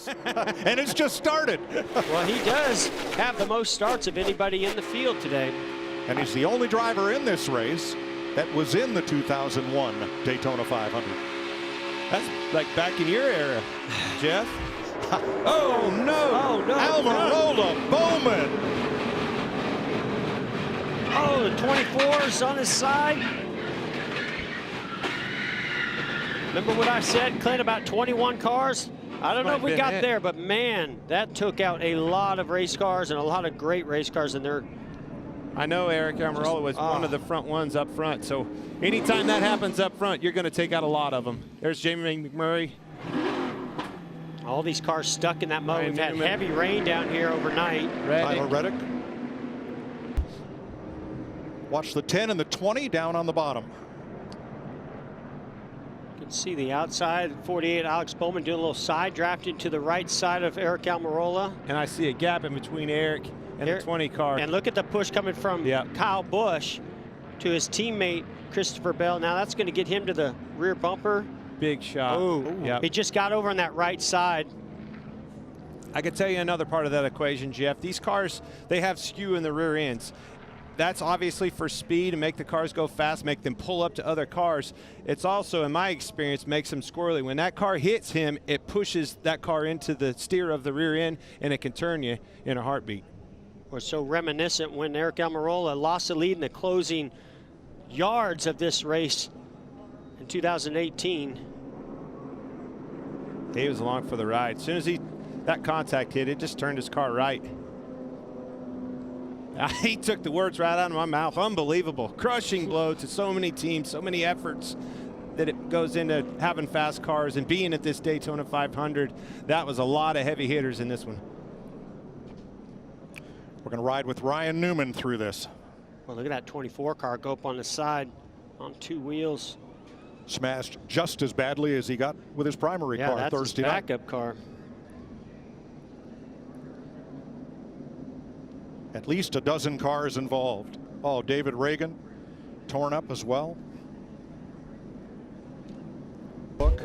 race. And it's just started. Well, he does have the most starts of anybody in the field today. And he's the only driver in this race that was in the 2001 Daytona 500. That's like back in your era, Jeff. Oh, no. Oh, no. Almirola Bowman. Oh, the 24's on his side. Remember what I said, Clint, about 21 cars? I don't know if we got there, but man, that took out a lot of race cars and a lot of great race cars in there. I know Eric Almirola was one of the front ones up front, so anytime that happens up front, you're going to take out a lot of them. There's Jamie McMurray. All these cars stuck in that mode. We've had heavy rain down here overnight. Tyler Reddick. Watch the 10 and the 20 down on the bottom. You can see the outside, 48, Alex Bowman doing a little side drafting to the right side of Eric Almirola. And I see a gap in between Eric and the 20 car. And look at the push coming from Kyle Busch to his teammate, Christopher Bell. Now that's going to get him to the rear bumper. Big shot. Oh, he just got over on that right side. I could tell you another part of that equation, Jeff. These cars, they have skew in the rear ends. That's obviously for speed and make the cars go fast, make them pull up to other cars. It's also, in my experience, makes them squirrely. When that car hits him, it pushes that car into the steer of the rear end, and it can turn you in a heartbeat. We're so reminiscent when Eric Almirola lost the lead in the closing yards of this race in 2018. He was along for the ride. As soon as that contact hit, it just turned his car right. He took the words right out of my mouth. Unbelievable. Crushing blow to so many teams, so many efforts that it goes into having fast cars and being at this Daytona 500. That was a lot of heavy hitters in this one. We're going to ride with Ryan Newman through this. Well, look at that 24 car go up on the side on 2 wheels. Smashed just as badly as he got with his primary car that's Thursday his night. backup car. At least a dozen cars involved. Oh, David Reagan torn up as well. Look,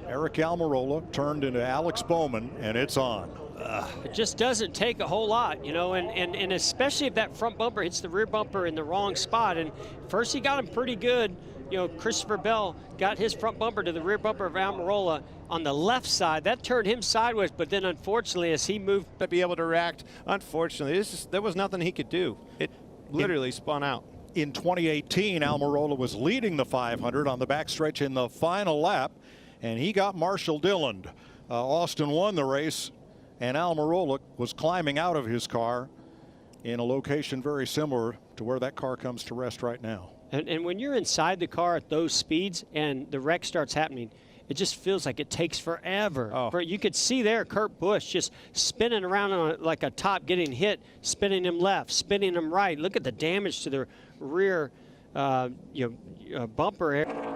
Eric Almirola turned into Alex Bowman, and it's on. It just doesn't take a whole lot, you know, and especially if that front bumper hits the rear bumper in the wrong spot. And first he got him pretty good. You know, Christopher Bell got his front bumper to the rear bumper of Almirola on the left side. That turned him sideways, but then unfortunately as he moved to be able to react, unfortunately, there was nothing he could do. It literally spun out. In 2018, Almirola was leading the 500 on the backstretch in the final lap, and he got Marshall Dillon. Austin won the race, and Almirola was climbing out of his car in a location very similar to where that car comes to rest right now. And when you're inside the car at those speeds and the wreck starts happening, it just feels like it takes forever. You could see there Kurt Busch just spinning around on like a top, getting hit, spinning him left, spinning him right. Look at the damage to the rear bumper area.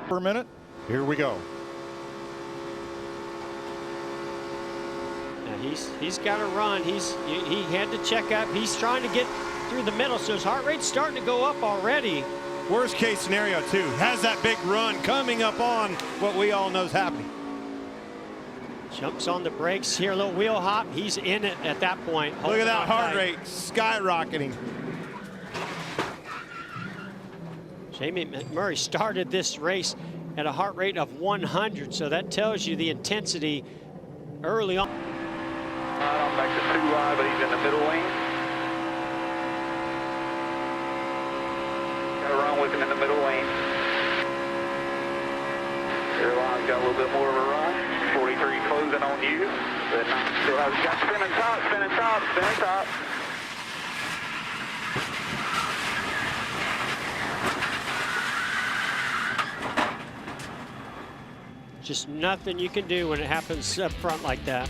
per minute. Here we go. Now he's got to run. He had to check up. He's trying to get through the middle, so his heart rate's starting to go up already. Worst case scenario too, has that big run coming up on what we all know is happening. Jumps on the brakes here, a little wheel hop. He's in it at that point. Look at that heart rate skyrocketing. Jamie McMurray started this race at a heart rate of 100, so that tells you the intensity early on. I'm back to 2 wide, but he's in the middle lane. Got to run with him in the middle lane. Airline's got a little bit more of a run. 43 closing on you. But still has got spinning top, spinning top, spinning top. Just nothing you can do when it happens up front like that.